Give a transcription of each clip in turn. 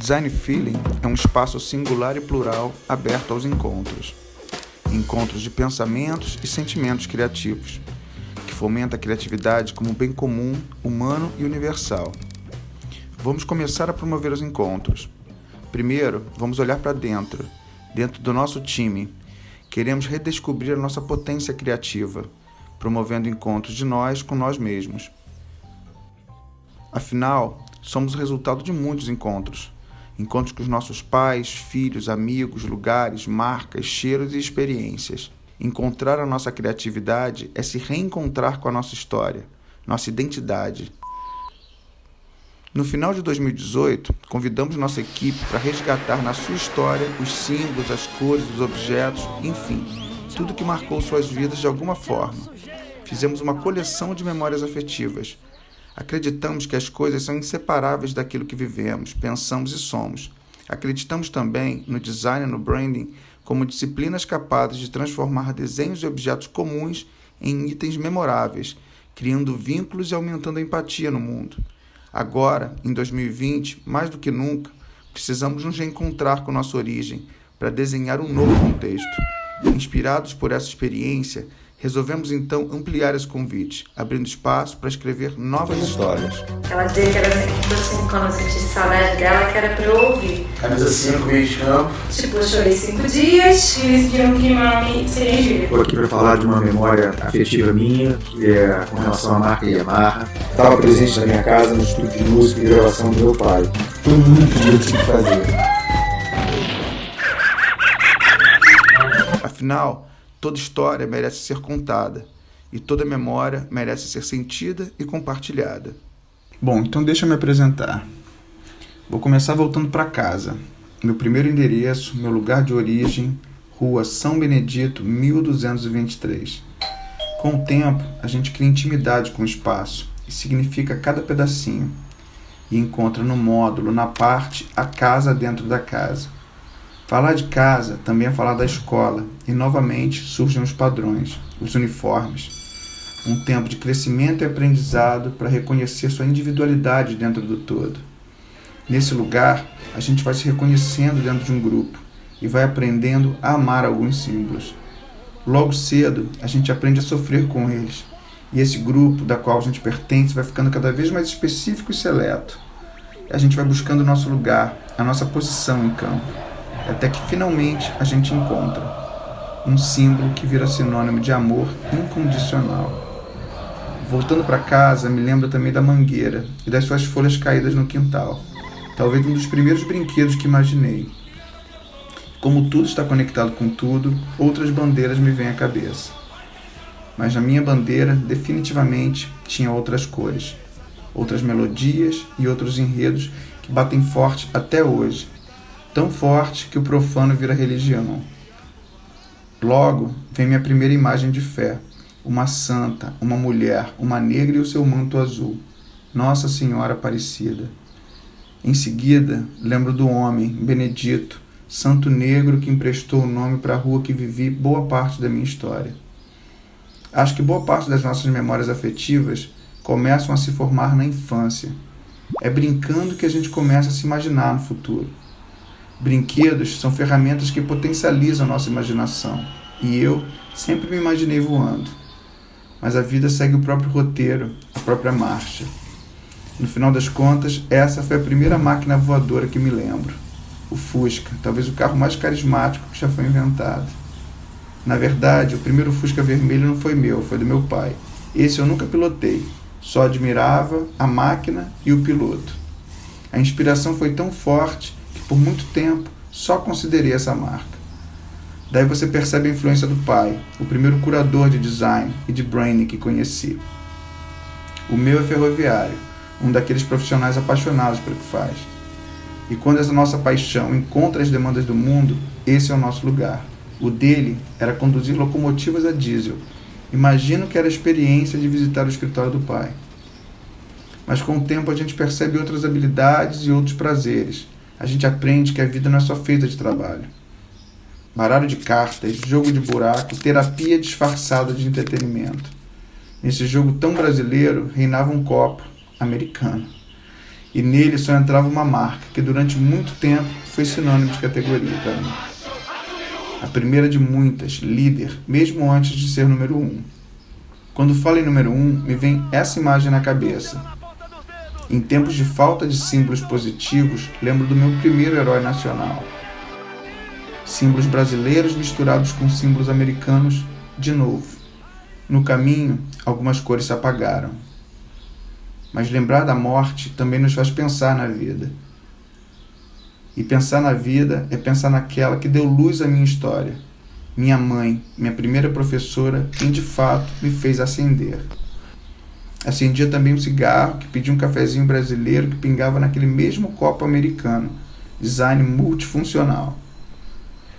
Design Feeling é um espaço singular e plural aberto aos encontros. Encontros de pensamentos e sentimentos criativos, que fomenta a criatividade como bem comum, humano e universal. Vamos começar a promover os encontros. Primeiro, vamos olhar para dentro do nosso time. Queremos redescobrir a nossa potência criativa, promovendo encontros de nós com nós mesmos. Afinal, somos o resultado de muitos encontros. Encontros com os nossos pais, filhos, amigos, lugares, marcas, cheiros e experiências. Encontrar a nossa criatividade é se reencontrar com a nossa história, nossa identidade. No final de 2018, convidamos nossa equipe para resgatar na sua história os símbolos, as cores, os objetos, enfim, tudo que marcou suas vidas de alguma forma. Fizemos uma coleção de memórias afetivas. Acreditamos que as coisas são inseparáveis daquilo que vivemos, pensamos e somos. Acreditamos também no design e no branding como disciplinas capazes de transformar desenhos e objetos comuns em itens memoráveis, criando vínculos e aumentando a empatia no mundo. Agora, em 2020, mais do que nunca, precisamos nos reencontrar com nossa origem para desenhar um novo contexto. Inspirados por essa experiência, resolvemos então ampliar esse convite, abrindo espaço para escrever novas histórias. Ela dizia que era assim, quando eu senti saudade dela, que era pra eu ouvir. Camisa 5, meio de campo. Tipo, eu chorei 5 dias e decidiram que meu nome seria Júlia. Estou aqui para falar de uma memória afetiva minha, que é com relação à marca Yamaha. Estava presente na minha casa no estúdio de música e gravação do meu pai. Foi muito divertido de fazer. Afinal, toda história merece ser contada e toda memória merece ser sentida e compartilhada. Bom, então deixa eu me apresentar. Vou começar voltando para casa. Meu primeiro endereço, meu lugar de origem, Rua São Benedito, 1223. Com o tempo, a gente cria intimidade com o espaço e significa cada pedacinho. E encontra no módulo, na parte, a casa dentro da casa. Falar de casa também é falar da escola, e novamente surgem os padrões, os uniformes. Um tempo de crescimento e aprendizado para reconhecer sua individualidade dentro do todo. Nesse lugar, a gente vai se reconhecendo dentro de um grupo e vai aprendendo a amar alguns símbolos. Logo cedo, a gente aprende a sofrer com eles, e esse grupo da qual a gente pertence vai ficando cada vez mais específico e seleto. A gente vai buscando o nosso lugar, a nossa posição em campo. Até que finalmente a gente encontra um símbolo que vira sinônimo de amor incondicional. Voltando para casa, me lembro também da mangueira e das suas folhas caídas no quintal. Talvez um dos primeiros brinquedos que imaginei. Como tudo está conectado com tudo, outras bandeiras me vêm à cabeça. Mas na minha bandeira, definitivamente, tinha outras cores, outras melodias e outros enredos que batem forte até hoje. Tão forte que o profano vira religião. Logo, vem minha primeira imagem de fé. Uma santa, uma mulher, uma negra e o seu manto azul. Nossa Senhora Aparecida. Em seguida, lembro do homem, Benedito, santo negro que emprestou o nome para a rua que vivi boa parte da minha história. Acho que boa parte das nossas memórias afetivas começam a se formar na infância. É brincando que a gente começa a se imaginar no futuro. Brinquedos são ferramentas que potencializam a nossa imaginação, e eu sempre me imaginei voando. Mas a vida segue o próprio roteiro, a própria marcha. No final das contas, essa foi a primeira máquina voadora que me lembro. O Fusca, talvez o carro mais carismático que já foi inventado. Na verdade, o primeiro Fusca vermelho não foi meu, foi do meu pai. Esse eu nunca pilotei, só admirava a máquina e o piloto. A inspiração foi tão forte que por muito tempo só considerei essa marca. Daí você percebe a influência do pai, o primeiro curador de design e de branding que conheci. O meu é ferroviário, um daqueles profissionais apaixonados pelo que faz. E quando essa nossa paixão encontra as demandas do mundo, esse é o nosso lugar. O dele era conduzir locomotivas a diesel. Imagino que era a experiência de visitar o escritório do pai. Mas com o tempo a gente percebe outras habilidades e outros prazeres. A gente aprende que a vida não é só feita de trabalho. Baralho de cartas, jogo de buraco, terapia disfarçada de entretenimento. Nesse jogo tão brasileiro, reinava um copo americano. E nele só entrava uma marca que durante muito tempo foi sinônimo de categoria para mim. A primeira de muitas, líder, mesmo antes de ser número 1. Quando falo em número 1, me vem essa imagem na cabeça. Em tempos de falta de símbolos positivos, lembro do meu primeiro herói nacional. Símbolos brasileiros misturados com símbolos americanos de novo. No caminho, algumas cores se apagaram. Mas lembrar da morte também nos faz pensar na vida. E pensar na vida é pensar naquela que deu luz à minha história. Minha mãe, minha primeira professora, quem de fato me fez acender. Acendia também um cigarro que pedia um cafezinho brasileiro que pingava naquele mesmo copo americano. Design multifuncional.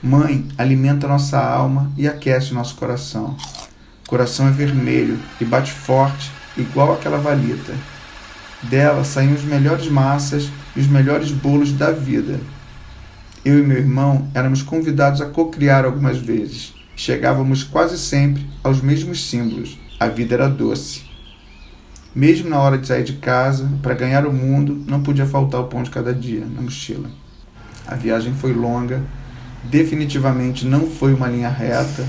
Mãe alimenta nossa alma e aquece o nosso coração. O coração é vermelho e bate forte, igual aquela valita. Dela saem os melhores massas e os melhores bolos da vida. Eu e meu irmão éramos convidados a cocriar algumas vezes. Chegávamos quase sempre aos mesmos símbolos. A vida era doce. Mesmo na hora de sair de casa, para ganhar o mundo, não podia faltar o pão de cada dia na mochila. A viagem foi longa, definitivamente não foi uma linha reta,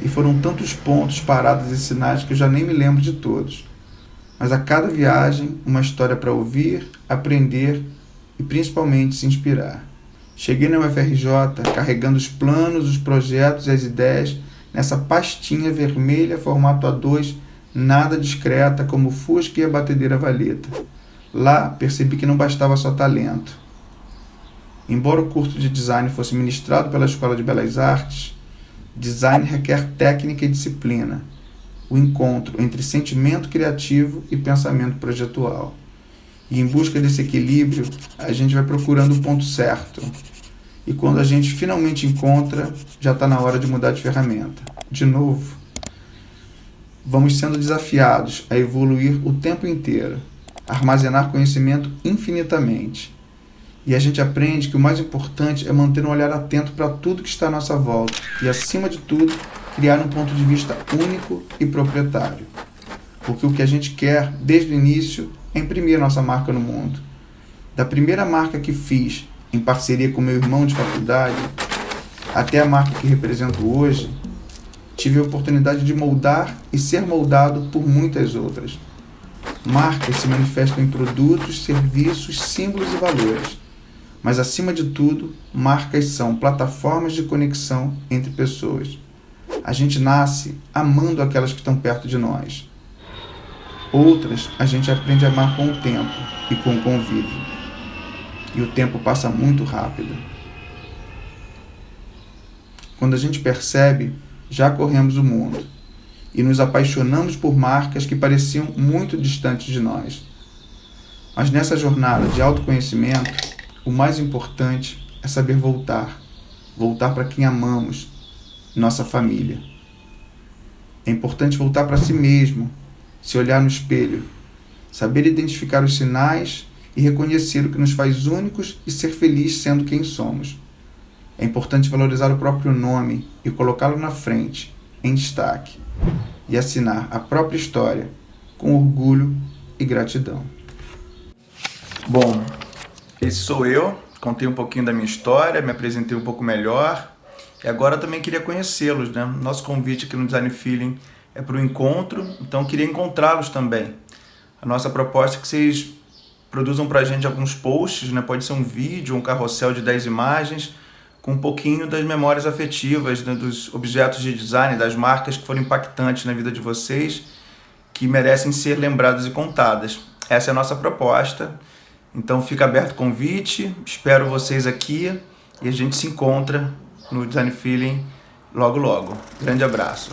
e foram tantos pontos, paradas e sinais que eu já nem me lembro de todos. Mas a cada viagem, uma história para ouvir, aprender e principalmente se inspirar. Cheguei na UFRJ carregando os planos, os projetos e as ideias nessa pastinha vermelha formato A2, nada discreta como o Fusca e a batedeira valeta. Lá percebi que não bastava só talento. Embora o curso de design fosse ministrado pela Escola de Belas Artes, design requer técnica e disciplina. O encontro entre sentimento criativo e pensamento projetual. E em busca desse equilíbrio, a gente vai procurando o ponto certo. E quando a gente finalmente encontra, já está na hora de mudar de ferramenta. De novo. Vamos sendo desafiados a evoluir o tempo inteiro, a armazenar conhecimento infinitamente. E a gente aprende que o mais importante é manter um olhar atento para tudo que está à nossa volta e, acima de tudo, criar um ponto de vista único e proprietário. Porque o que a gente quer, desde o início, é imprimir nossa marca no mundo. Da primeira marca que fiz, em parceria com meu irmão de faculdade, até a marca que represento hoje, tive a oportunidade de moldar e ser moldado por muitas outras. Marcas se manifestam em produtos, serviços, símbolos e valores. Mas, acima de tudo, marcas são plataformas de conexão entre pessoas. A gente nasce amando aquelas que estão perto de nós. Outras a gente aprende a amar com o tempo e com o convívio. E o tempo passa muito rápido. Quando a gente percebe, já corremos o mundo e nos apaixonamos por marcas que pareciam muito distantes de nós. Mas nessa jornada de autoconhecimento, o mais importante é saber voltar. Voltar para quem amamos, nossa família. É importante voltar para si mesmo, se olhar no espelho, saber identificar os sinais e reconhecer o que nos faz únicos e ser feliz sendo quem somos. É importante valorizar o próprio nome e colocá-lo na frente, em destaque, e assinar a própria história com orgulho e gratidão. Bom, esse sou eu, contei um pouquinho da minha história, me apresentei um pouco melhor e agora também queria conhecê-los, né? Nosso convite aqui no Design Feeling é para o encontro, então queria encontrá-los também. A nossa proposta é que vocês produzam para a gente alguns posts, né? Pode ser um vídeo, um carrossel de 10 imagens, com um pouquinho das memórias afetivas, né? Dos objetos de design, das marcas que foram impactantes na vida de vocês, que merecem ser lembradas e contadas. Essa é a nossa proposta. Então fica aberto o convite, espero vocês aqui e a gente se encontra no Design Feeling logo logo. Grande abraço.